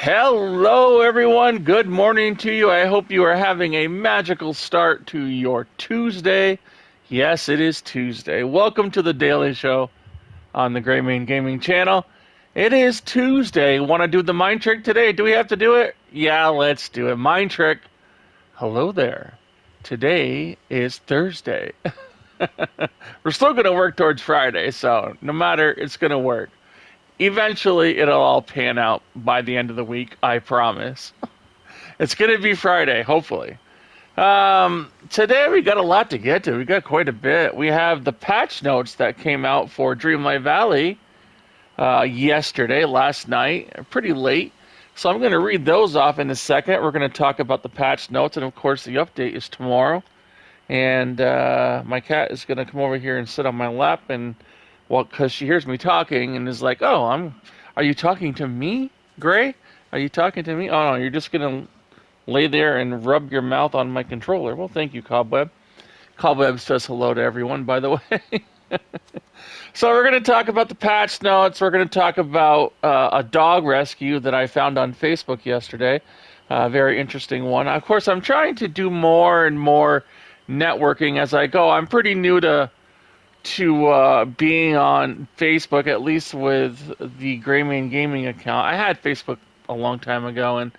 Hello, everyone. Good morning to you. I hope you are having a magical start to your Tuesday. Yes, it is Tuesday. Welcome to the Daily Show on the Gray Mane Gaming channel. It is Tuesday. Want to do the mind trick today? Do we have to do it? Yeah, let's do it. Mind trick. Hello there. Today is Thursday. We're still going to work towards Friday, so no matter, it's going to work. Eventually, it'll all pan out by the end of the week, I promise. It's going to be Friday, hopefully. Today, we got a lot to get to. We got quite a bit. We have the patch notes that came out for Dreamlight Valley last night, pretty late. So I'm going to read those off in a second. We're going to talk about the patch notes, and of course, the update is tomorrow. And my cat is going to come over here and sit on my lap, and because she hears me talking and is like, "Oh, are you talking to me, Gray? Are you talking to me? Oh no, you're just going to lay there and rub your mouth on my controller." Well, thank you, Cobweb. Cobweb says hello to everyone, by the way. So we're going to talk about the patch notes. We're going to talk about a dog rescue that I found on Facebook yesterday. Very interesting one. Of course, I'm trying to do more and more networking as I go. I'm pretty new to being on Facebook, at least with the Gray Mane Gaming account. I had Facebook a long time ago, and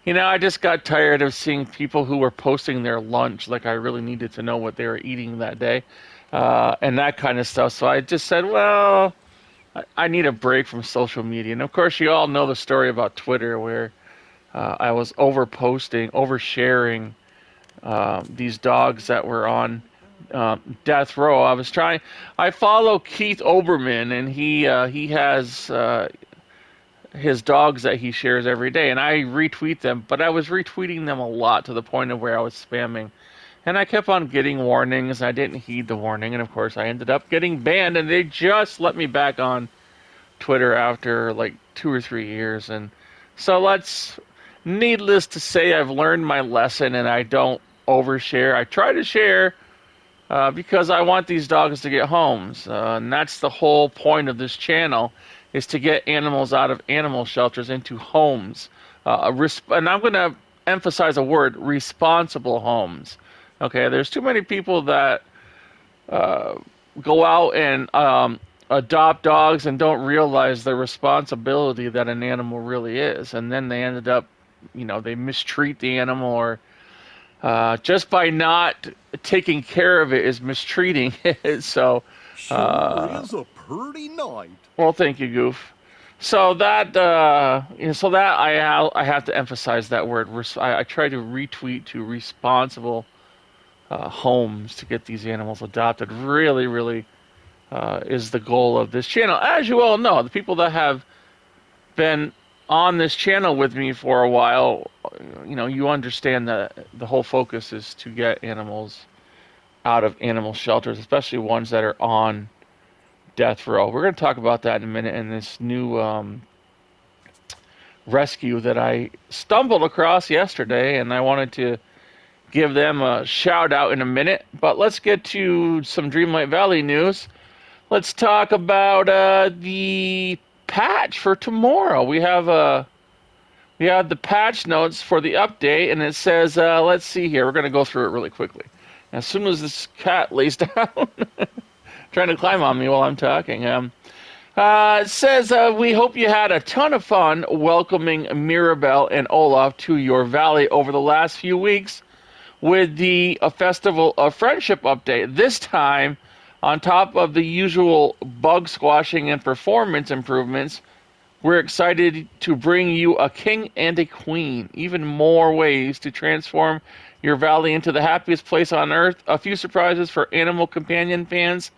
I just got tired of seeing people who were posting their lunch, like I really needed to know what they were eating that day, and that kind of stuff. So I just said, well, I need a break from social media. And of course, you all know the story about Twitter, where I was oversharing these dogs that were on death row. I follow Keith Oberman, and he has his dogs that he shares every day, and I retweet them, but I was retweeting them a lot to the point of where I was spamming, and I kept on getting warnings, and I didn't heed the warning, and of course I ended up getting banned, and they just let me back on Twitter after like 2 or 3 years. And so needless to say, I've learned my lesson, and I don't overshare. I try to share because I want these dogs to get homes. And that's the whole point of this channel, is to get animals out of animal shelters into homes. And I'm going to emphasize a word: responsible homes. Okay, there's too many people that go out and adopt dogs and don't realize the responsibility that an animal really is. And then they ended up, they mistreat the animal, or just by not taking care of it is mistreating it. So, sure is a pretty night. Well, thank you, Goof. So that, I have to emphasize that word. I try to retweet to responsible homes to get these animals adopted. Really, really is the goal of this channel. As you all know, the people that have been on this channel with me for a while, you understand that the whole focus is to get animals out of animal shelters, especially ones that are on death row. We're going to talk about that in a minute, in this new rescue that I stumbled across yesterday, and I wanted to give them a shout out in a minute. But let's get to some Dreamlight Valley news. Let's talk about the patch for tomorrow. We have the patch notes for the update, and it says, let's see here. We're going to go through it really quickly. As soon as this cat lays down, trying to climb on me while I'm talking. It says, we hope you had a ton of fun welcoming Mirabelle and Olaf to your valley over the last few weeks with the Festival of Friendship update. This time, on top of the usual bug squashing and performance improvements, we're excited to bring you a king and a queen, even more ways to transform your valley into the happiest place on earth, a few surprises for animal companion fans,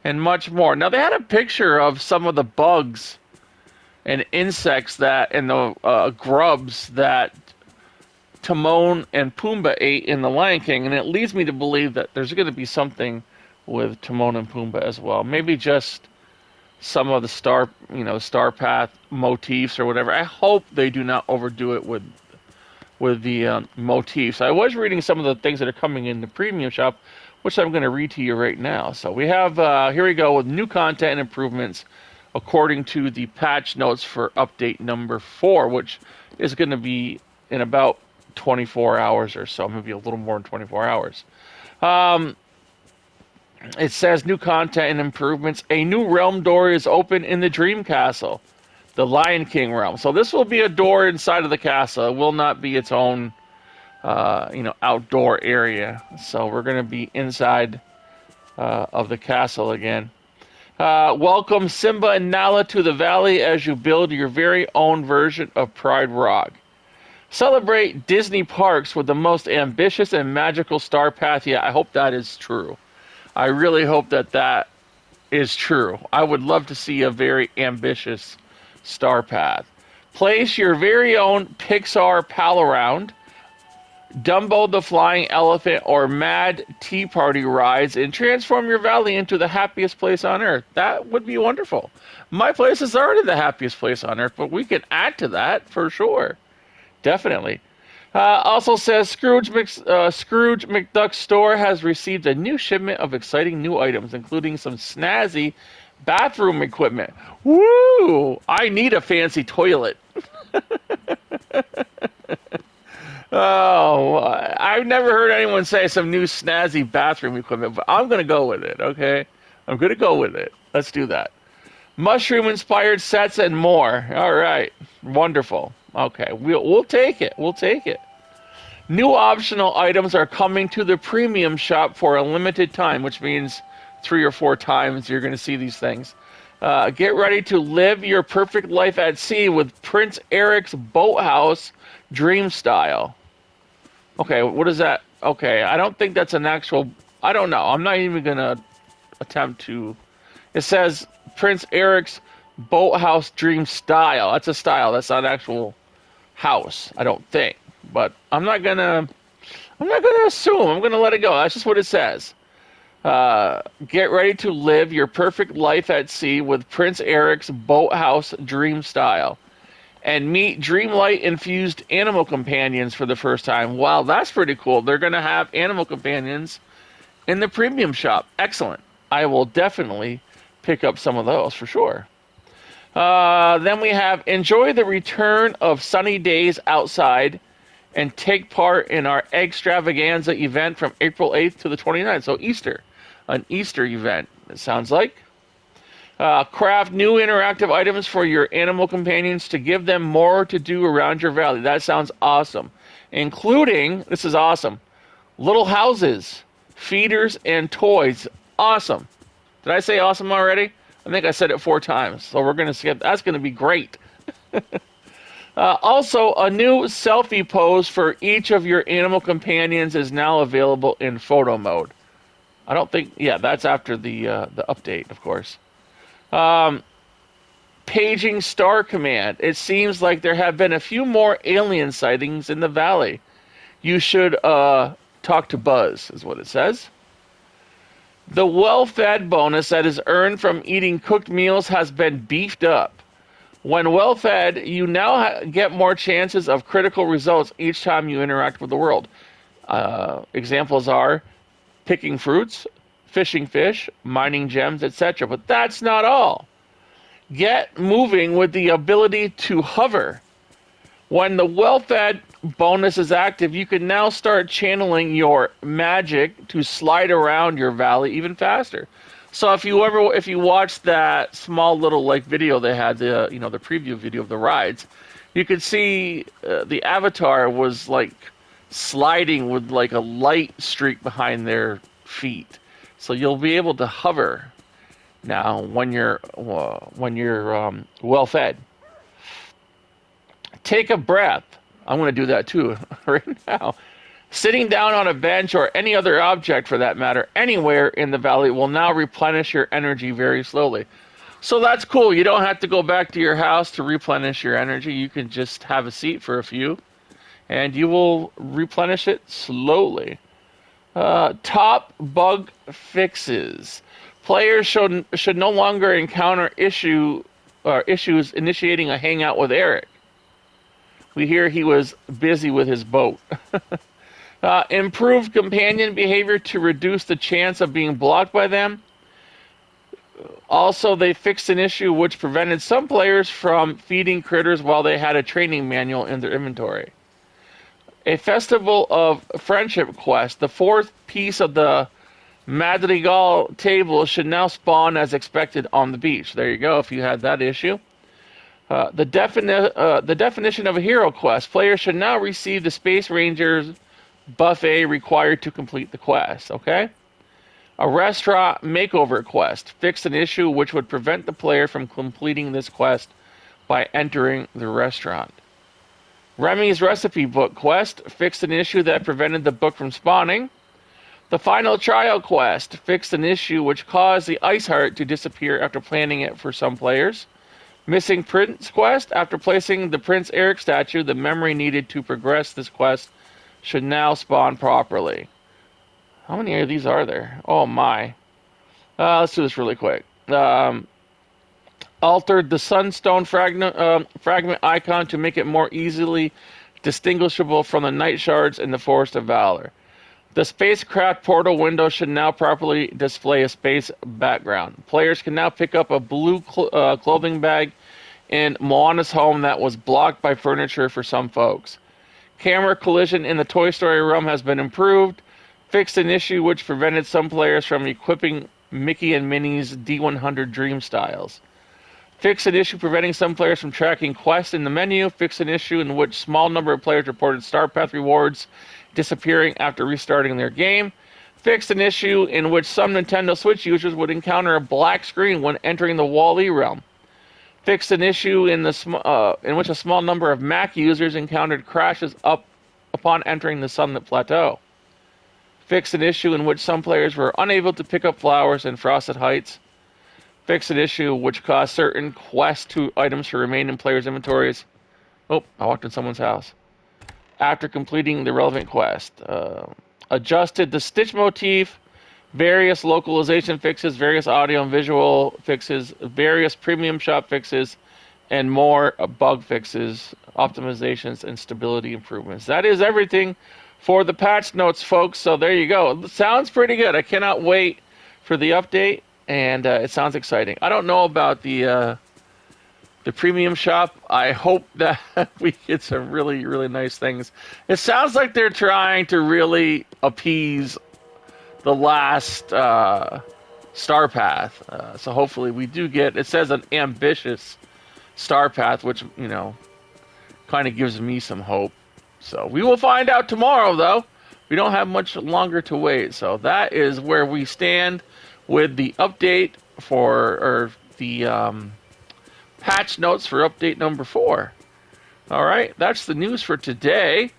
and much more. Now, they had a picture of some of the bugs and insects and the grubs that Timon and Pumbaa ate in The Lion King, and it leads me to believe that there's going to be something with Timon and Pumbaa as well. Maybe just some of the Star Path motifs or whatever. I hope they do not overdo it with the motifs. I was reading some of the things that are coming in the premium shop, which I'm going to read to you right now. So we have, here we go, with new content and improvements according to the patch notes for update number 4, which is going to be in about 24 hours or so, maybe a little more than 24 hours. It says new content and improvements. A new realm door is open in the Dream Castle, the Lion King realm. So this will be a door inside of the castle. It will not be its own, outdoor area. So we're going to be inside of the castle again. Welcome Simba and Nala to the valley as you build your very own version of Pride Rock. Celebrate Disney parks with the most ambitious and magical star path yet. I hope that is true. I really hope that is true. I would love to see a very ambitious star path. Place your very own Pixar pal around, Dumbo the Flying Elephant, or Mad Tea Party rides and transform your valley into the happiest place on earth. That would be wonderful. My place is already the happiest place on earth, but we can add to that for sure. Definitely. Also says Scrooge McDuck's store has received a new shipment of exciting new items, including some snazzy bathroom equipment. Woo! I need a fancy toilet. Oh, I've never heard anyone say some new snazzy bathroom equipment, but I'm going to go with it, okay? I'm going to go with it. Let's do that. Mushroom-inspired sets and more. All right. Wonderful. Okay, we'll take it. We'll take it. New optional items are coming to the premium shop for a limited time, which means 3 or 4 times you're going to see these things. Get ready to live your perfect life at sea with Prince Eric's Boathouse Dream Style. Okay, what is that? Okay, I don't think that's an actual... I don't know. I'm not even going to attempt to... It says Prince Eric's Boathouse Dream Style. That's a style. That's not an actual house, I don't think. But I'm not gonna assume. I'm gonna let it go. That's just what it says. Get ready to live your perfect life at sea with Prince Eric's Boathouse Dream Style, and meet Dreamlight infused animal companions for the first time. Wow, that's pretty cool. They're gonna have animal companions in the premium shop. Excellent. I will definitely pick up some of those for sure. Then we have enjoy the return of sunny days outside and take part in our Extravaganza event from April 8th to the 29th. So Easter, an Easter event, it sounds like. Craft new interactive items for your animal companions to give them more to do around your valley. That sounds awesome. Including, this is awesome, little houses, feeders, and toys. Awesome. Did I say awesome already? I think I said it 4 times, so we're going to skip. That's going to be great. Also, a new selfie pose for each of your animal companions is now available in photo mode. I don't think... Yeah, that's after the update, of course. Paging Star Command. It seems like there have been a few more alien sightings in the valley. You should talk to Buzz, is what it says. The well-fed bonus that is earned from eating cooked meals has been beefed up. When well-fed, you now get more chances of critical results each time you interact with the world. Examples are picking fruits, fishing fish, mining gems, etc. But that's not all. Get moving with the ability to hover. When the well-fed bonus is active, you can now start channeling your magic to slide around your valley even faster. So if you watched that small little video they had, the preview video of the rides, you could see the avatar was sliding with a light streak behind their feet. So you'll be able to hover now when you're well fed. Take a breath. I'm going to do that too right now. Sitting down on a bench or any other object for that matter, anywhere in the valley will now replenish your energy very slowly. So that's cool. You don't have to go back to your house to replenish your energy. You can just have a seat for a few and you will replenish it slowly. Top bug fixes. Players should no longer encounter issues initiating a hangout with Eric. We hear he was busy with his boat. Improved companion behavior to reduce the chance of being blocked by them. Also, they fixed an issue which prevented some players from feeding critters while they had a training manual in their inventory. A Festival of Friendship quest, the fourth piece of the Madrigal table, should now spawn as expected on the beach. There you go, if you had that issue. The definition of a hero quest. Players should now receive the Space Rangers buffet required to complete the quest. Okay? A restaurant makeover quest. Fixed an issue which would prevent the player from completing this quest by entering the restaurant. Remy's recipe book quest. Fixed an issue that prevented the book from spawning. The final trial quest. Fixed an issue which caused the ice heart to disappear after planning it for some players. Missing Prince quest. After placing the Prince Eric statue, the memory needed to progress this quest should now spawn properly. How many of these are there? Oh my. Let's do this really quick. Altered the sunstone fragment icon to make it more easily distinguishable from the night shards in the Forest of Valor. The spacecraft portal window should now properly display a space background. Players can now pick up a blue clothing bag in Moana's home that was blocked by furniture for some folks. Camera collision in the Toy Story realm has been improved. Fixed an issue which prevented some players from equipping Mickey and Minnie's D100 Dream Styles. Fixed an issue preventing some players from tracking quests in the menu. Fixed an issue in which small number of players reported Star Path rewards disappearing after restarting their game. Fixed an issue in which some Nintendo Switch users would encounter a black screen when entering the Wall-E realm. Fixed an issue in which a small number of Mac users encountered crashes upon entering the Sunlit Plateau. Fixed an issue in which some players were unable to pick up flowers in Frosted Heights. Fixed an issue which caused certain quest items to remain in players' inventories. Oh, I walked in someone's house. After completing the relevant quest. Adjusted the Stitch motif, various localization fixes, various audio and visual fixes, various premium shop fixes, and more bug fixes, optimizations, and stability improvements. That is everything for the patch notes, folks. So there you go. It sounds pretty good. I cannot wait for the update, and it sounds exciting. I don't know about the premium shop. I hope that we get some really, really nice things. It sounds like they're trying to really appease the last Star Path. So hopefully we do get, it says an ambitious Star Path, which, you know, kind of gives me some hope. So we will find out tomorrow, though. We don't have much longer to wait. So that is where we stand with the update or the patch notes for update number 4. All right, that's the news for today.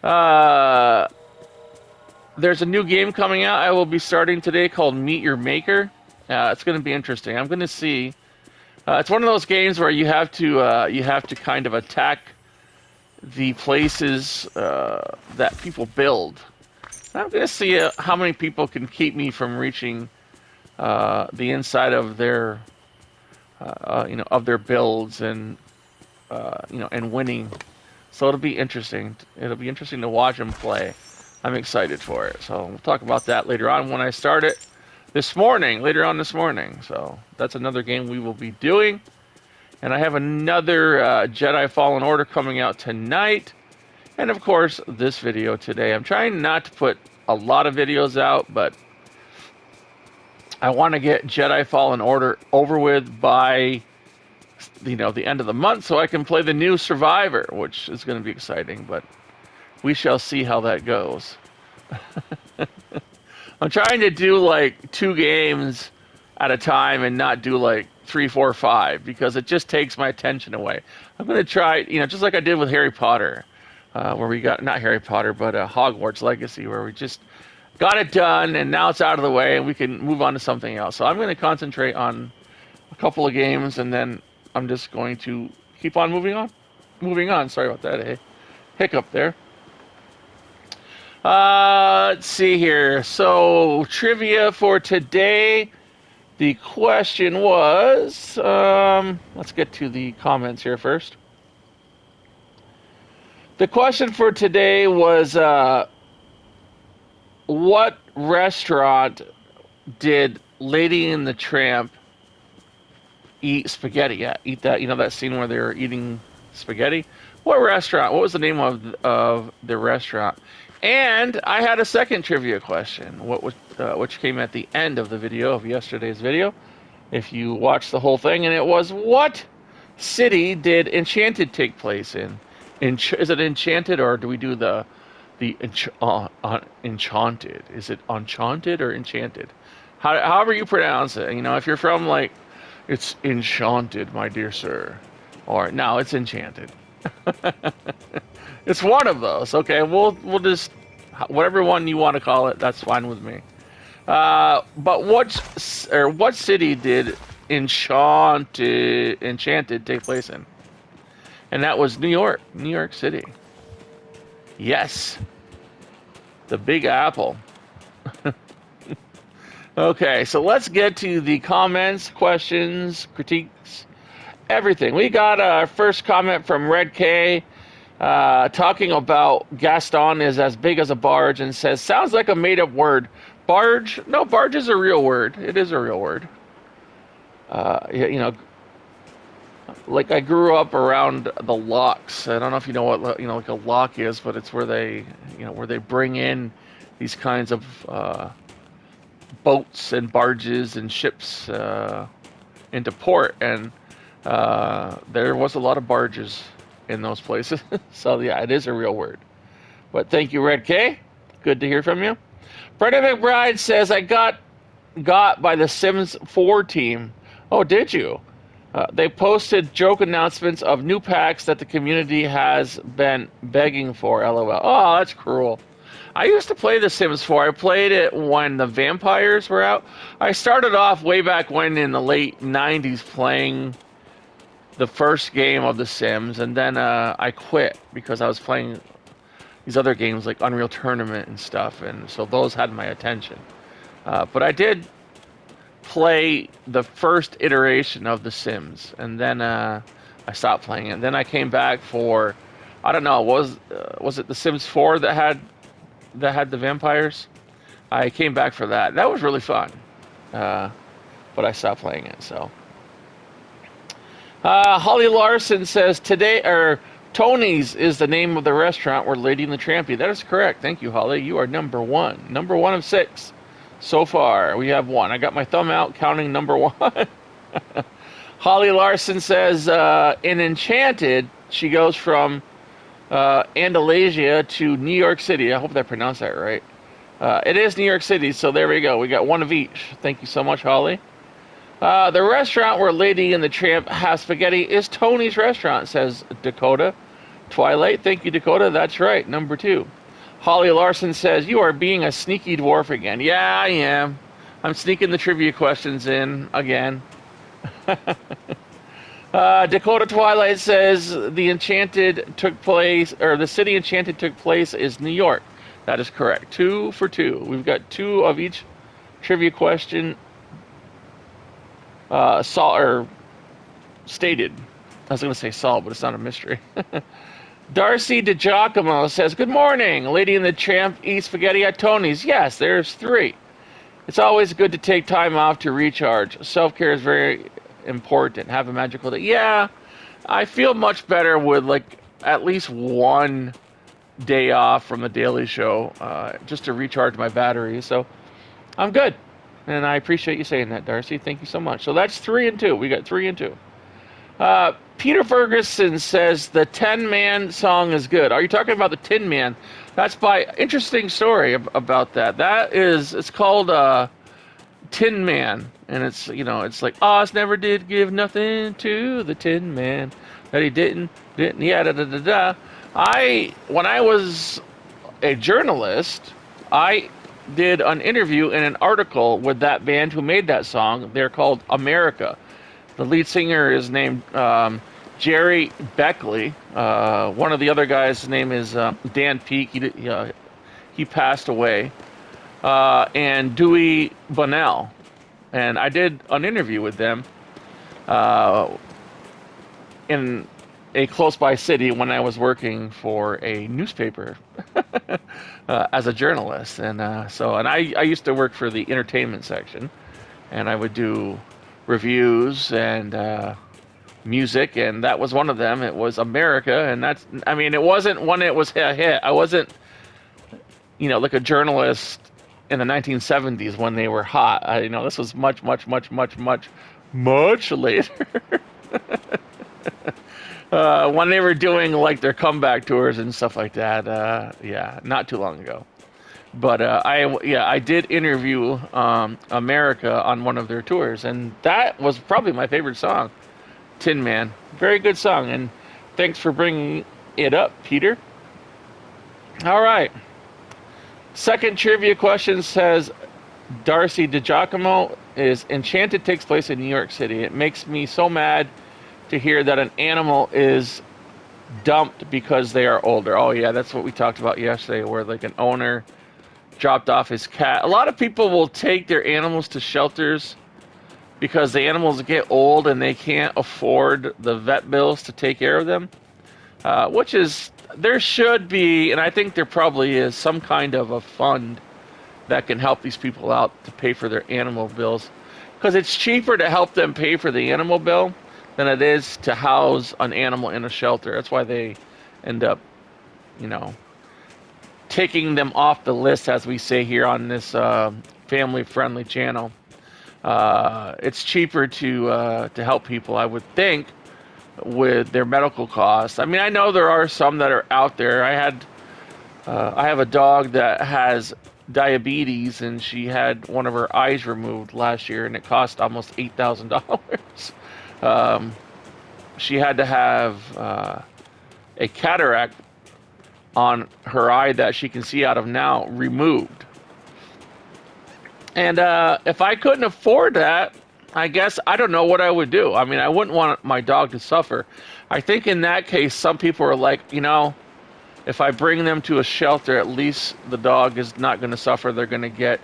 There's a new game coming out I will be starting today called Meet Your Maker. It's going to be interesting. I'm going to see. It's one of those games where you have to kind of attack the places that people build. I'm going to see how many people can keep me from reaching the inside of their of their builds and and winning. So it'll be interesting. It'll be interesting to watch them play. I'm excited for it. So we'll talk about that later on when I start it later on this morning. So that's another game we will be doing. And I have another Jedi Fallen Order coming out tonight. And of course, this video today. I'm trying not to put a lot of videos out, but I want to get Jedi Fallen Order over with by the end of the month so I can play the new Survivor, which is going to be exciting, but we shall see how that goes. I'm trying to do like 2 games at a time and not do like 3, 4, 5 because it just takes my attention away. I'm going to try, just like I did with Harry Potter, where we got, not Harry Potter, but Hogwarts Legacy, where we just got it done and now it's out of the way and we can move on to something else. So I'm going to concentrate on a couple of games and then I'm just going to keep on moving on. Sorry about that, hiccup there. Let's see here. So, trivia for today. The question was, let's get to the comments here first. The question for today was, what restaurant did Lady and the Tramp eat spaghetti. Yeah, eat that. You know that scene where they're eating spaghetti? What restaurant? What was the name of the restaurant? And I had a second trivia question, which came at the end of the video of yesterday's video. If you watched the whole thing, and it was, what city did Enchanted take place in? Is it Enchanted, or do we do Enchanted? Is it Enchanted or Enchanted? However you pronounce it. You know, if you're from like, it's Enchanted, my dear sir, or no, it's Enchanted. It's one of those. Okay, we'll just whatever one you want to call it. That's fine with me. But what city did Enchanted take place in? And that was New York City. Yes, the Big Apple. Okay, so let's get to the comments, questions, critiques, everything. We got our first comment from Red K, talking about Gaston is as big as a barge, and says, sounds like a made-up word. Barge? No, barge is a real word. It is a real word. You know, like I grew up around the locks. I don't know if you know what like a lock is, but it's where they bring in these kinds of boats and barges and ships into port, and there was a lot of barges in those places. So yeah, it is a real word. But thank you, Red K. Good to hear from you. Brenda McBride says, I got by the Sims 4 team. Oh, did you? They posted joke announcements of new packs that the community has been begging for, LOL. Oh, that's cruel. I used to play The Sims 4. I played it when the vampires were out. I started off way back when in the late 90s playing the first game of The Sims, and then I quit because I was playing these other games like Unreal Tournament and stuff, and so those had my attention. But I did play the first iteration of The Sims, and then I stopped playing it. And then I came back for, I don't know, was it The Sims 4 that had the vampires? I came back for that. That was really fun, but I stopped playing it. So Holly Larson says Tony's is the name of the restaurant where Lady and the Trampy. That is correct. Thank you, Holly. You are number one of 6 so far. We have 1. I got my thumb out counting number 1. Holly Larson says in Enchanted, she goes from Andalusia to New York City. I hope I pronounced that right. It is New York City, so there we go. We got 1 of each. Thank you so much, Holly. The restaurant where Lady and the Tramp has spaghetti is Tony's restaurant, says Dakotatwilight. Thank you, Dakota. That's right, number 2. Holly Larson says, you are being a sneaky dwarf again. Yeah, I am. I'm sneaking the trivia questions in again. Dakotatwilight says the city Enchanted took place is New York. That is correct. 2 for 2. We've got 2 of each trivia question stated. I was going to say solved, but it's not a mystery. Darcy Digiacomo says, good morning. Lady and the Tramp eat spaghetti at Tony's. Yes, there's 3. It's always good to take time off to recharge. Self-care is very important. Have a magical day. Yeah, I feel much better with like at least 1 day off from the Daily Show just to recharge my battery. So I'm good. And I appreciate you saying that, Darcy. Thank you so much. So that's 3 and 2. We got 3 and 2. Peter Ferguson says the Tin Man song is good. Are you talking about the Tin Man? That's by interesting story about that. It's called Tin Man, and it's like Oz never did give nothing to the Tin Man that he didn't yeah when I was a journalist, I did an interview and an article with that band who made that song. They're called America. The lead singer is named Jerry Beckley. One of the other guys' name is Dan Peake. He passed away. And Dewey Bunnell. And I did an interview with them in a close-by city when I was working for a newspaper as a journalist. And I used to work for the entertainment section. and I would do reviews and music, and that was one of them. It was America, and it wasn't when it was a hit. I wasn't, like a journalist in the 1970s when they were hot. This was much, much, much, much, much, much later. When they were doing like their comeback tours and stuff like that. Yeah, not too long ago. But I did interview America on one of their tours, and that was probably my favorite song, Tin Man. Very good song, and thanks for bringing it up, Peter. All right. Second trivia question says, Darcy Digiacomo is Enchanted takes place in New York City. It makes me so mad to hear that an animal is dumped because they are older. Oh yeah, that's what we talked about yesterday, where like an owner dropped off his cat. A lot of people will take their animals to shelters because the animals get old and they can't afford the vet bills to take care of them. There should be, and I think there probably is, some kind of a fund that can help these people out to pay for their animal bills. Because it's cheaper to help them pay for the animal bill than it is to house an animal in a shelter. That's why they end up, taking them off the list, as we say here on this family-friendly channel. It's cheaper to help people, I would think, with their medical costs. I mean, I know there are some that are out there. I have a dog that has diabetes, and she had one of her eyes removed last year, and it cost almost $8,000. She had to have a cataract on her eye that she can see out of now removed. And if I couldn't afford that, I guess I don't know what I would do. I mean, I wouldn't want my dog to suffer. I think in that case, some people are like, if I bring them to a shelter, at least the dog is not going to suffer. They're going to get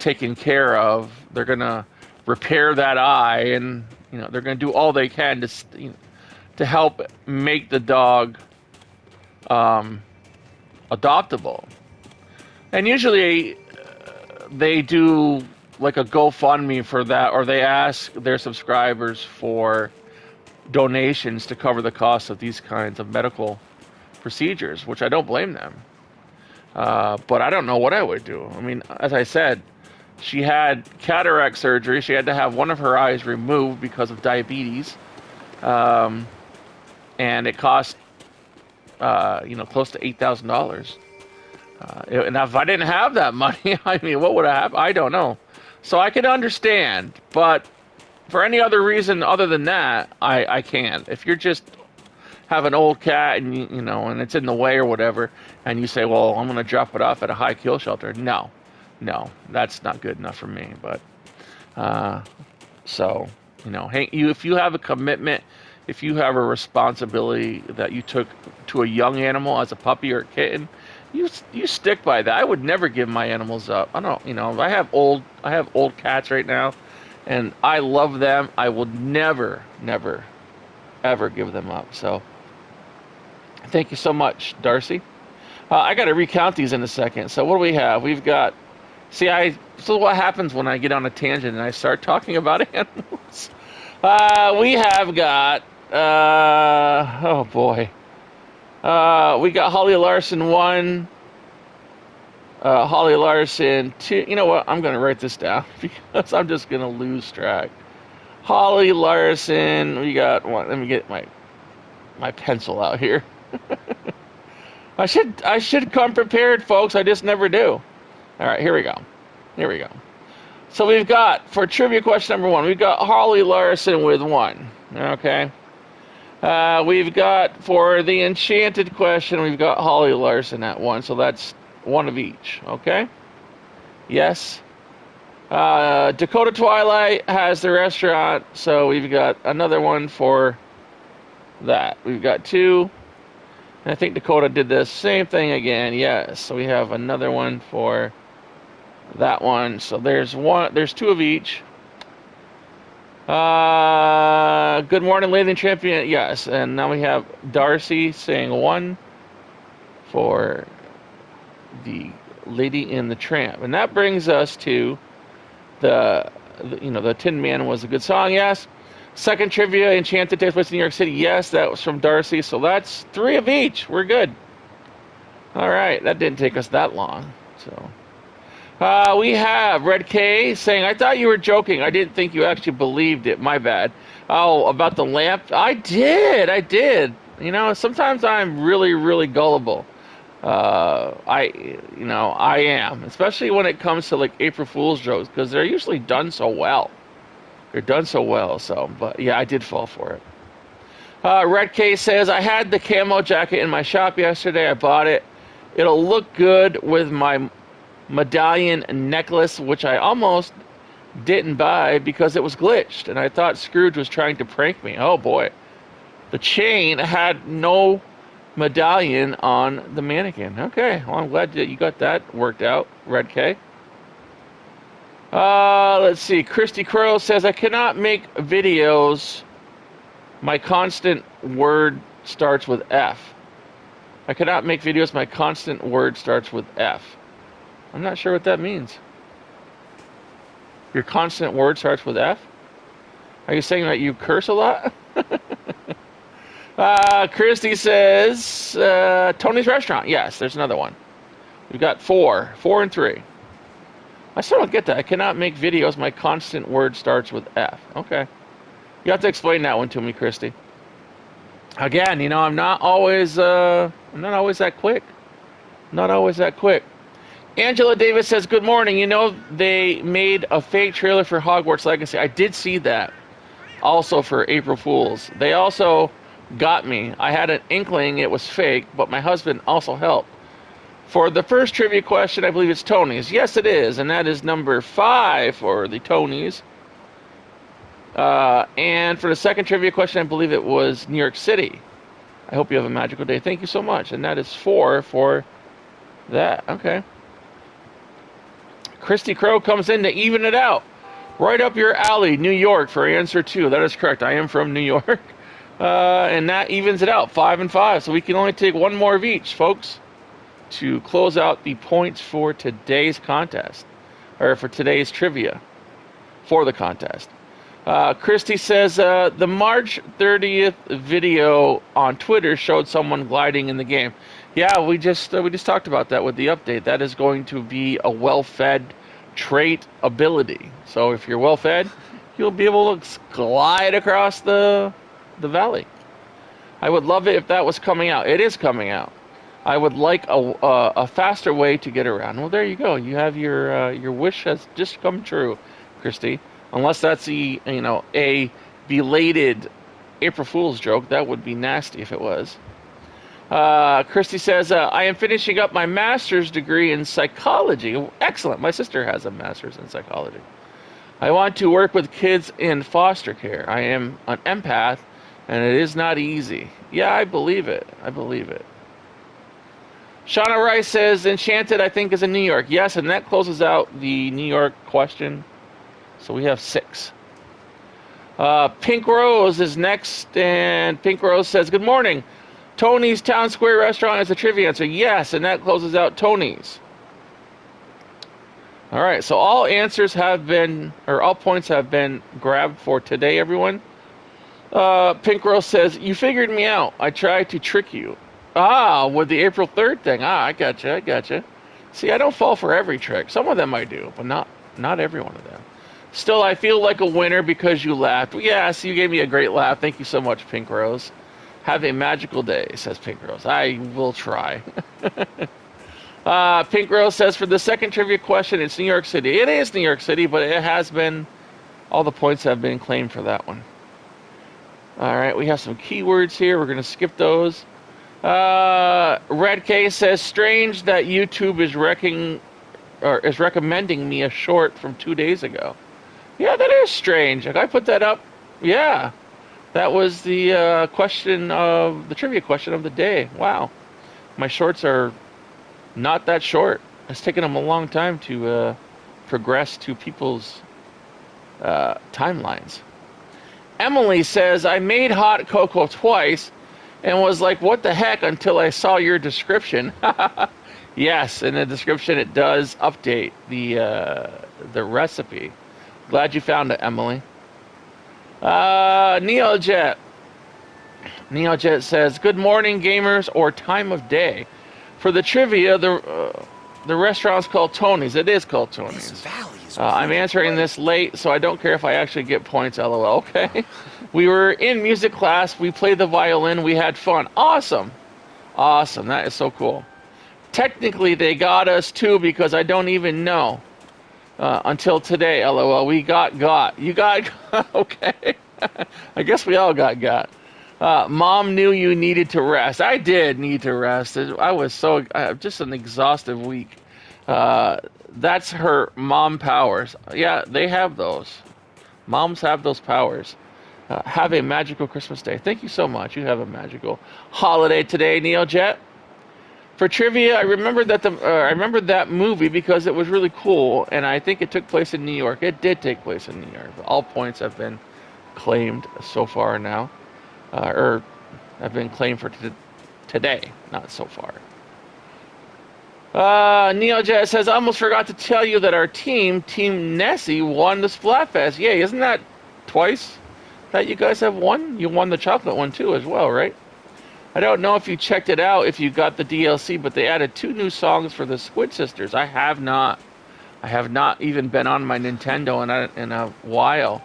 taken care of. They're going to repair that eye, and they're going to do all they can to help make the dog adoptable. And usually they do like a GoFundMe for that, or they ask their subscribers for donations to cover the cost of these kinds of medical procedures, which I don't blame them. But I don't know what I would do. I mean, as I said, she had cataract surgery. She had to have one of her eyes removed because of diabetes. And it cost, close to $8,000. And if I didn't have that money, I mean, what would I have? I don't know. So I can understand, but for any other reason other than that, I can't. If you're just have an old cat and and it's in the way or whatever, and you say, well, I'm going to drop it off at a high kill shelter. No, that's not good enough for me. But hey, if you have a commitment, if you have a responsibility that you took to a young animal as a puppy or a kitten, you stick by that. I would never give my animals up. I don't, I have old cats right now, and I love them. I will never, ever give them up. So, thank you so much, Darcy. I got to recount these in a second. So, what do we have? We've got. So what happens when I get on a tangent and I start talking about animals? We have got. Oh boy. We got Holly Larson 1, Holly Larson 2. You know what? I'm going to write this down because I'm just going to lose track. Holly Larson, we got one. Let me get my pencil out here. I should come prepared, folks. I just never do. All right, here we go. So we've got, for trivia question number 1, we've got Holly Larson with 1. Okay. We've got, for the Enchanted question, we've got Holly Larson at 1, so that's 1 of each, okay? Yes. Dakotatwilight has the restaurant, so we've got another one for that. We've got 2, and I think Dakota did the same thing again, yes. So we have another one for that one, so there's 2 of each. Good morning, lady and champion. Yes, and now we have Darcy saying 1 for the Lady in the Tramp, and that brings us to the the Tin Man was a good song. Yes. Second trivia, Enchanted takes place in New York City. Yes, that was from Darcy. So that's 3 of each. We're good. All right, that didn't take us that long. So we have Red K saying, I thought you were joking. I didn't think you actually believed it. My bad. Oh, about the lamp? I did. Sometimes I'm really, really gullible. I am, especially when it comes to like April Fool's jokes, because they're usually done so well. So, but yeah, I did fall for it. Red K says, I had the camo jacket in my shop yesterday. I bought it. It'll look good with my medallion necklace, which I almost didn't buy because it was glitched, and I thought Scrooge was trying to prank me. Oh boy. The chain had no medallion on the mannequin. Okay, well, I'm glad that you got that worked out, Red K. Let's see. Kristy Crow says, I cannot make videos. My constant word starts with F. I cannot make videos. My constant word starts with F. I'm not sure what that means. Your constant word starts with F? Are you saying that you curse a lot? Kristy says, Tony's Restaurant. Yes, there's another one. We've got 4 and 3. I still don't get that. I cannot make videos. My constant word starts with F. Okay. You have to explain that one to me, Kristy. Again, I'm not always that quick. Not always that quick. Angela Davis says, good morning. They made a fake trailer for Hogwarts Legacy. I did see that. Also for April Fools. They also got me. I had an inkling it was fake, but my husband also helped. For the first trivia question, I believe it's Tony's. Yes, it is, and that is number 5 for the Tonys. And for the second trivia question, I believe it was New York City. I hope you have a magical day. Thank you so much. And that is 4 for that. Okay. Kristy Crow comes in to even it out. Right up your alley, New York, for answer 2. That is correct. I am from New York. And that evens it out, 5 and 5. So we can only take one more of each, folks, to close out the points for today's contest, or for today's trivia for the contest. Kristy says, the March 30th video on Twitter showed someone gliding in the game. Yeah, we just talked about that with the update. That is going to be a well-fed trait ability. So if you're well-fed, you'll be able to glide across the valley. I would love it if that was coming out. It is coming out. I would like a faster way to get around. Well, there you go. You have your wish has just come true, Kristy. Unless that's a belated April Fool's joke. That would be nasty if it was. Kristy says, I am finishing up my master's degree in psychology. Excellent. My sister has a master's in psychology. I want to work with kids in foster care. I am an empath, and it is not easy. Yeah, I believe it. Shawna Rice says, Enchanted, I think, is in New York. Yes, and that closes out the New York question. So we have 6. Pink Rose is next, and Pink Rose says, good morning. Tony's Town Square Restaurant is a trivia answer. Yes, and that closes out Tony's. All right, so all points have been grabbed for today, everyone. Pink Rose says, you figured me out. I tried to trick you. With the April 3rd thing. I gotcha. See, I don't fall for every trick. Some of them I do, but not every one of them. Still, I feel like a winner because you laughed. Yes, you gave me a great laugh. Thank you so much, Pink Rose. Have a magical day, says Pink Rose. I will try. Pink Rose says, for the second trivia question, it's New York City. It is New York City, but it has been, all the points have been claimed for that one. All right, we have some keywords here. We're going to skip those. Red K says, strange that YouTube is recommending me a short from 2 days ago. Yeah, that is strange. Like, I put that up. Yeah, that was the the trivia question of the day. Wow, my shorts are not that short. It's taken them a long time to progress to people's timelines. Emily says, I made hot cocoa twice and was like, what the heck, until I saw your description. Yes, in the description it does update the recipe. Glad you found it, Emily. Neojet. Neojet says, "Good morning, gamers, or time of day. For the trivia, the restaurant's called Tony's. It is called Tony's. I'm answering this late, so I don't care if I actually get points. LOL. Okay. We were in music class. We played the violin. We had fun. Awesome. Awesome. That is so cool. Technically, they got us too because I don't even know until today. LOL. We got. You got. Okay. I guess we all got. Mom knew you needed to rest. I did need to rest. I was so just an exhaustive week. That's her mom powers. Yeah, they have those. Moms have those powers. Have a magical Christmas day. Thank you so much. You have a magical holiday today, NeoJet. For trivia, I remember that movie because it was really cool, and I think it took place in New York. It did take place in New York. All points have been claimed so far now, or have been claimed for today, not so far. NeoJet says, I almost forgot to tell you that our Team Nessie, won the Splatfest. Yay, isn't that twice that you guys have won? You won the chocolate one too as well, right? I don't know if you checked it out, if you got the DLC, but they added 2 new songs for the Squid Sisters. I have not. I have not even been on my Nintendo in a while.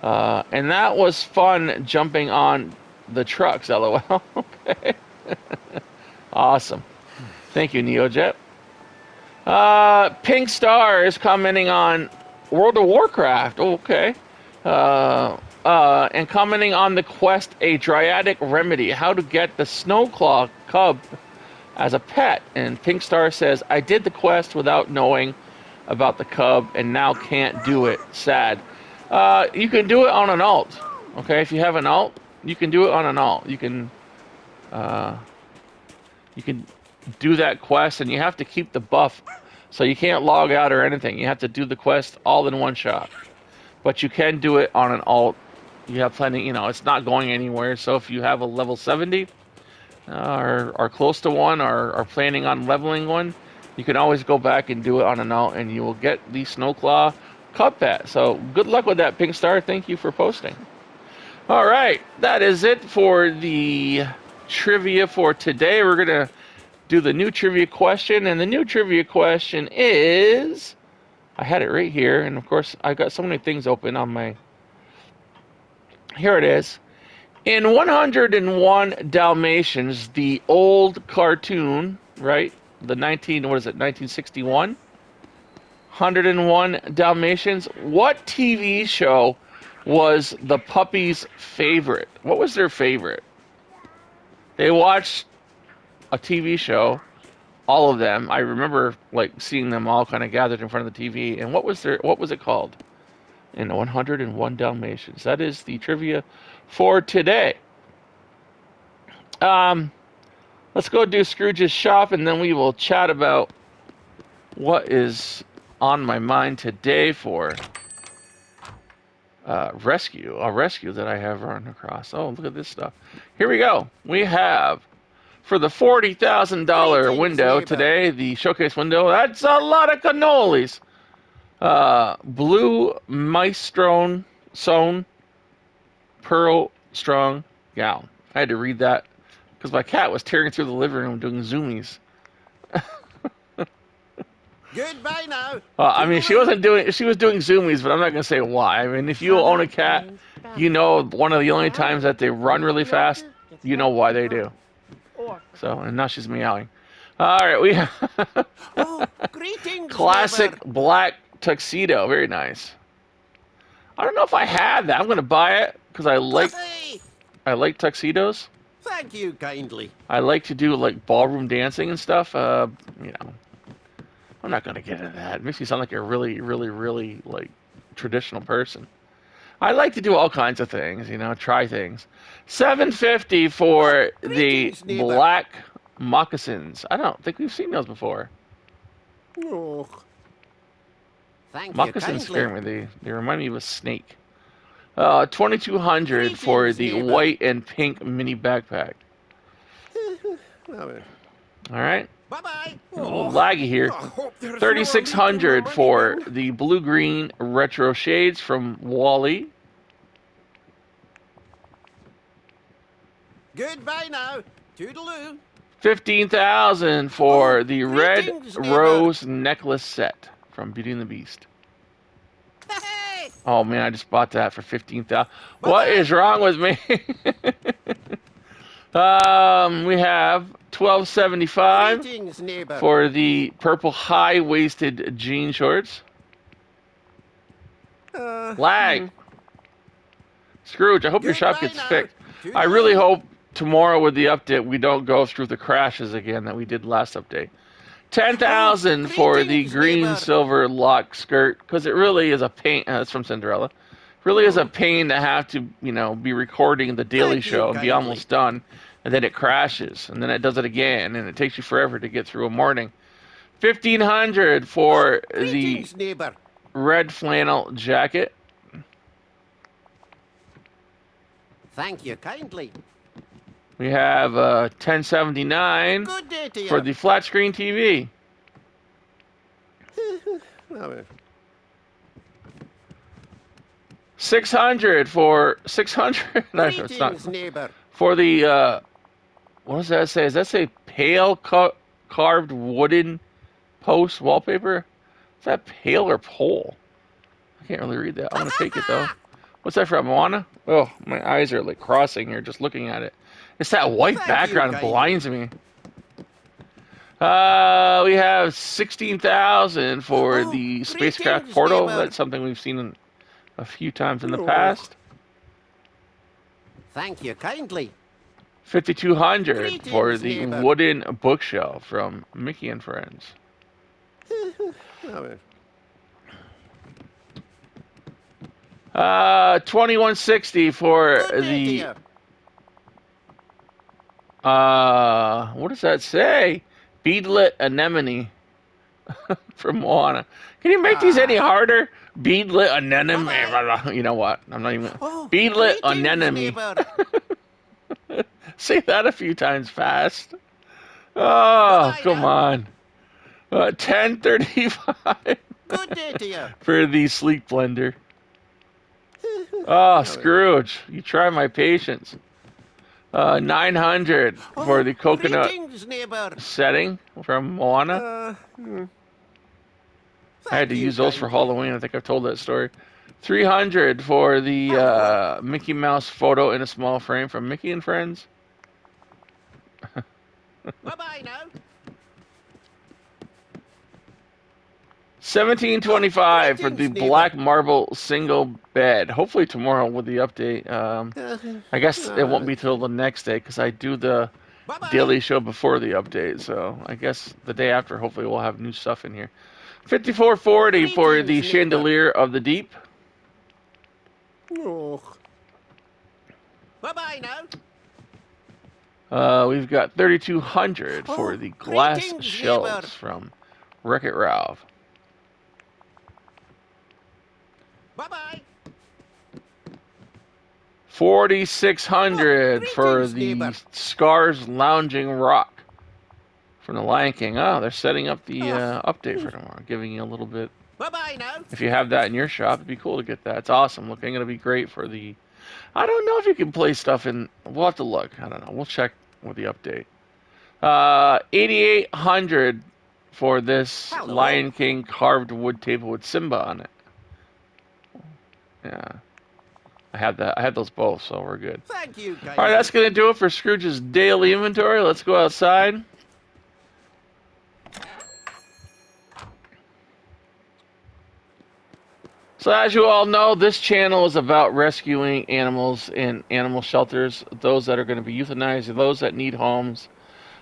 And that was fun jumping on the trucks, LOL. Okay. Awesome. Thank you, NeoJet. Pink Star is commenting on World of Warcraft. Okay. And commenting on the quest, A Dryadic Remedy, how to get the Snowclaw cub as a pet. And Pink Star says, I did the quest without knowing about the cub and now can't do it. Sad. You can do it on an alt. Okay, if you have an alt, you can do it on an alt. You can do that quest, and you have to keep the buff, so you can't log out or anything. You have to do the quest all in one shot. But you can do it on an alt. You have plenty, it's not going anywhere. So if you have a level 70, or are close to one, or are planning on leveling one, you can always go back and do it on an alt, and you will get the Snowclaw Cub Pet. So good luck with that, Pink Star. Thank you for posting. All right, that is it for the trivia for today. We're going to do the new trivia question, and the new trivia question is, I had it right here, and of course I've got so many things open on my, here it is. In 101 Dalmatians, the old cartoon, right, the 1961? 101 Dalmatians, what TV show was the puppy's favorite? What was their favorite? They watched a TV show, all of them. I remember seeing them all kind of gathered in front of the TV. And what was it called? In 101 Dalmatians. That is the trivia for today. Let's go do Scrooge's shop, and then we will chat about what is on my mind today for a rescue that I have run across. Oh, look at this stuff. Here we go. We have, for the $40,000 window today, the showcase window, that's a lot of cannolis. Blue Maestron sewn pearl strong gown. I had to read that because my cat was tearing through the living room doing zoomies. Goodbye now. I mean, she was doing zoomies, but I'm not going to say why. I mean, if you own a cat, one of the only times that they run really fast, you know why they do. So, and now she's meowing. All right, we have Greetings, classic lover. black tuxedo. Very nice. I don't know if I had that. I'm going to buy it because I like tuxedos. Thank you kindly. I like to do ballroom dancing and stuff. I'm not going to get into that. It makes me sound like a really, really, really traditional person. I like to do all kinds of things, try things. $750 for the black moccasins. I don't think we've seen those before. Oh. Thank Moccasins you scare me. They remind me of a snake. $2,200 for the white and pink mini backpack. All right. Bye-bye. A little laggy here. 3,600 for the blue-green retro shades from Wally. Goodbye now. Toodaloo. 15,000 for the red greetings, neighbor. rose necklace set from Beauty and the Beast. Hey! Oh man, I just bought that for 15,000. What Bye-bye. is wrong with me? We have 12.75 Greetings, neighbor. for the purple high-waisted jean shorts. Lag. Scrooge, I hope your shop Goodbye gets now. fixed. Toodaloo. I really hope tomorrow with the update we don't go through the crashes again that we did last update. 10,000 for the greetings, green neighbor. silver lock skirt because it really is a pain. That's from Cinderella. Really is a pain to have to, be recording the Daily Thank you Show and be kindly. almost done, and then it crashes, and then it does it again, and it takes you forever to get through a morning. 1,500 for the Greetings, neighbor. red flannel jacket. Thank you kindly. We have 10.79 Good day to you. for the flat screen TV. 600 for 600. No, it's not. Greetings, neighbor. For the what does that say? Does that say pale carved wooden post wallpaper? Is that pale or pole? I can't really read that. I'm gonna take it though. What's that from, Moana? Oh, my eyes are like crossing here just looking at it. It's that white Thank you, background kindly. blinds me. We have 16,000 for Oh, the spacecraft greetings, portal. neighbor. That's something we've seen a few times in the past. Thank you kindly. 5,200 for Greetings, the neighbor. wooden bookshelf from Mickey and Friends. 2160 for Good day to the you. what does that say? Beadlit anemone from Moana. Can you make these any harder? Beadlit anemone. You know what? I'm not even. Oh, Beadlit greetings, anemone. neighbor. Say that a few times fast. Oh, Bye-bye come now. on. 1035 Good day to you. for the sleek blender. Oh, Scrooge, you try my patience. 900 for the coconut Greetings, neighbor. setting from Moana. I had to use those for Halloween. I think I've told that story. 300 for the Mickey Mouse photo in a small frame from Mickey and Friends. Bye-bye now. 1725 for the Greetings, neighbor. black marble single bed. Hopefully tomorrow with the update. I guess it won't be till the next day because I do the Bye-bye. Daily Show before the update. So I guess the day after, hopefully we'll have new stuff in here. 5440 for the Greetings, neighbor. Chandelier of the Deep. Bye-bye now. We've got 3,200 for Oh, the glass greetings, shelves neighbor. from Wreck-It Ralph. Bye-bye. 4,600 for greetings, the neighbor. Scars Lounging Rock from the Lion King. Oh, they're setting up the update for tomorrow, giving you a little bit. Bye-bye now. If you have that in your shop, it'd be cool to get that. It's awesome looking. It'll be great for the. I don't know if you can play stuff in. We'll have to look. I don't know. We'll check with the update. 8,800 for this Hello. Lion King carved wood table with Simba on it. Yeah, I have that. I had those both, so we're good. Thank you, kindly. All right, that's gonna do it for Scrooge's daily inventory. Let's go outside. So as you all know, this channel is about rescuing animals in animal shelters, those that are going to be euthanized, those that need homes.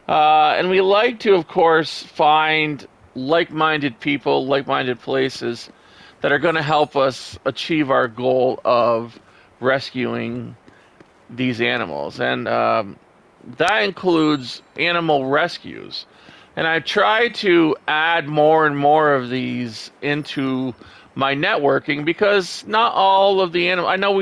And we like to, of course, find like-minded people, like-minded places that are going to help us achieve our goal of rescuing these animals. And that includes animal rescues. And I try to add more and more of these into my networking because not all of the animals, I know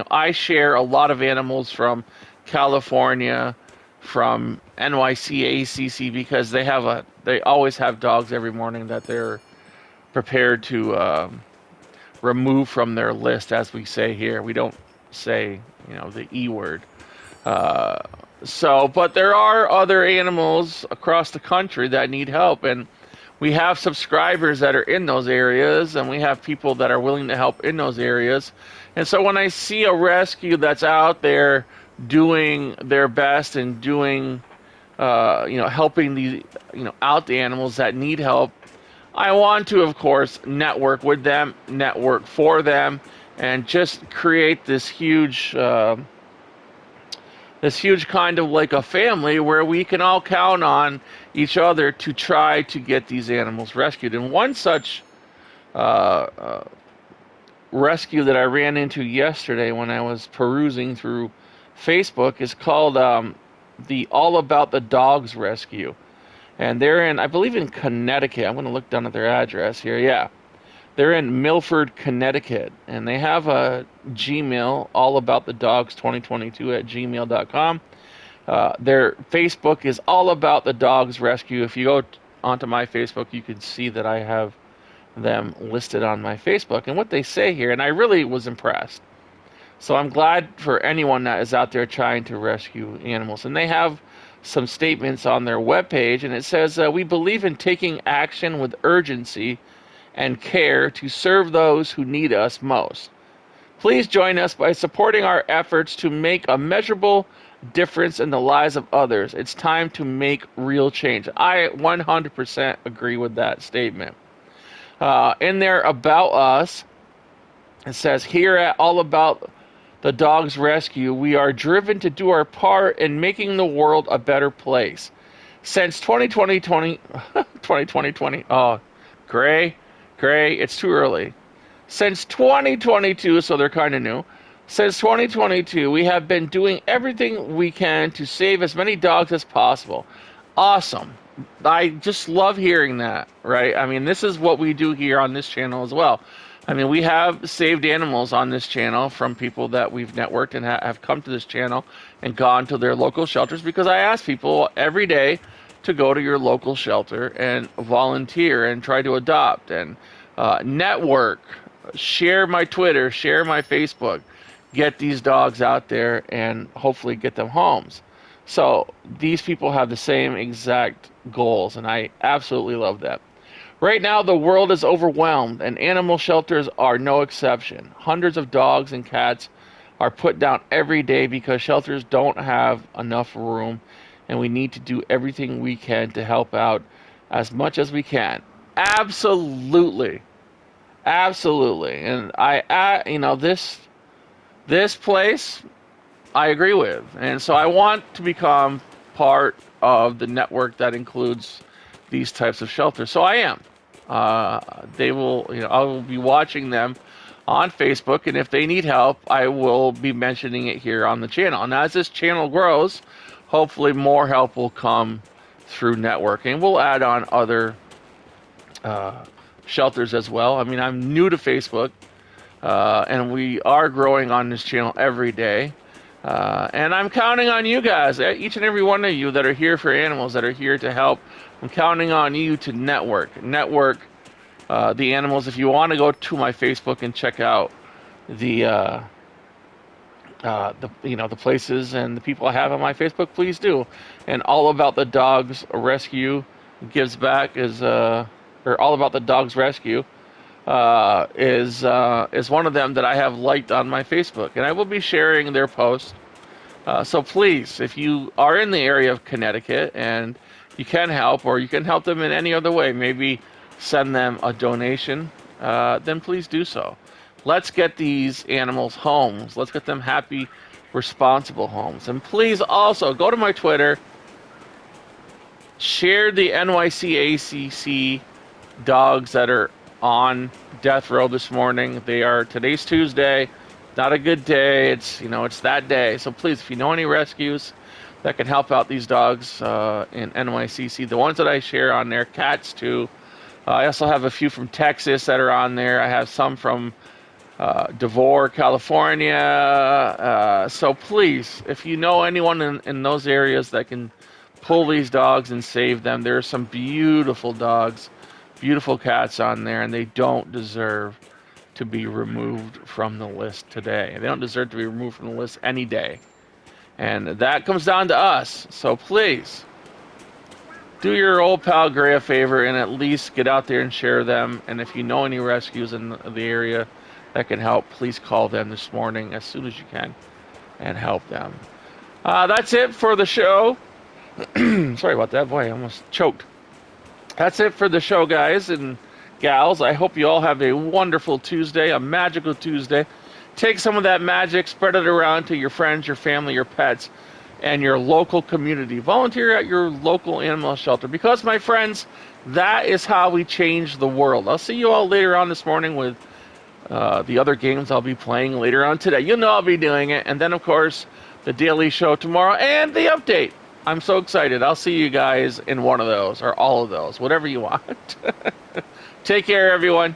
I share a lot of animals from California, from NYCACC because they always have dogs every morning that they're prepared to remove from their list, as we say here. We don't say, the E word. But there are other animals across the country that need help, and we have subscribers that are in those areas, and we have people that are willing to help in those areas. And so when I see a rescue that's out there doing their best and doing, helping the, out the animals that need help, I want to, of course, network with them, network for them, and just create this huge kind of like a family where we can all count on each other to try to get these animals rescued. And one such rescue that I ran into yesterday when I was perusing through Facebook is called the All About the Dogs Rescue. And they're I believe in Connecticut. I'm going to look down at their address here. Yeah. They're in Milford, Connecticut, and they have a Gmail, allaboutthedogs2022@gmail.com. Their Facebook is All About the Dogs Rescue. If you go onto my Facebook, you can see that I have them listed on my Facebook. And what they say here, and I really was impressed. So I'm glad for anyone that is out there trying to rescue animals. And they have some statements on their webpage, and it says, we believe in taking action with urgency and care to serve those who need us most. Please join us by supporting our efforts to make a measurable difference in the lives of others. It's time to make real change. I 100% agree with that statement. In their About Us, it says, here at All About the Dogs Rescue, we are driven to do our part in making the world a better place. Since 2020, oh, Gray, it's too early. Since 2022, so they're kind of new. Since 2022, we have been doing everything we can to save as many dogs as possible. Awesome. I just love hearing that, right? I mean, this is what we do here on this channel as well. I mean, we have saved animals on this channel from people that we've networked and have come to this channel and gone to their local shelters, because I ask people every day to go to your local shelter and volunteer and try to adopt and network, share my Twitter, share my Facebook, get these dogs out there and hopefully get them homes. So these people have the same exact goals, and I absolutely love that. Right now, the world is overwhelmed, and animal shelters are no exception. Hundreds of dogs and cats are put down every day because shelters don't have enough room, and we need to do everything we can to help out as much as we can. Absolutely. And this place, I agree with. And so I want to become part of the network that includes these types of shelters. So I am. They will, I will be watching them on Facebook, and if they need help, I will be mentioning it here on the channel. And as this channel grows, hopefully more help will come through networking. We'll add on other shelters as well. I mean, I'm new to Facebook, and we are growing on this channel every day. And I'm counting on you guys, each and every one of you that are here for animals, that are here to help. I'm counting on you to network the animals. If you want to go to my Facebook and check out the places and the people I have on my Facebook, please do. And All About the Dogs Rescue gives back or All About the Dogs Rescue is one of them that I have liked on my Facebook, and I will be sharing their post. So please, if you are in the area of Connecticut and you can help, or you can help them in any other way, maybe send them a donation, then please do so. Let's get these animals homes. Let's get them happy, responsible homes. And please also go to my Twitter, share the NYCACC dogs that are on death row this morning. Today's Tuesday, not a good day. It's that day. So please, if you know any rescues that can help out these dogs in NYCC, the ones that I share on there, cats too. I also have a few from Texas that are on there. I have some from Devore, California. So please, if you know anyone in those areas that can pull these dogs and save them. There are some beautiful dogs, beautiful cats on there, and they don't deserve to be removed from the list today. They don't deserve to be removed from the list any day. And that comes down to us. So please, do your old pal Gray a favor and at least get out there and share them. And if you know any rescues in the area that can help, please call them this morning as soon as you can and help them. That's it for the show. Sorry about that. Boy, I almost choked. That's it for the show, guys and gals. I hope you all have a wonderful Tuesday, a magical Tuesday. Take some of that magic, spread it around to your friends, your family, your pets, and your local community. Volunteer at your local animal shelter because, my friends, that is how we change the world. I'll see you all later on this morning with the other games I'll be playing later on today. You know I'll be doing it. And then, of course, the daily show tomorrow and the update. I'm so excited. I'll see you guys in one of those or all of those, whatever you want. Take care, everyone.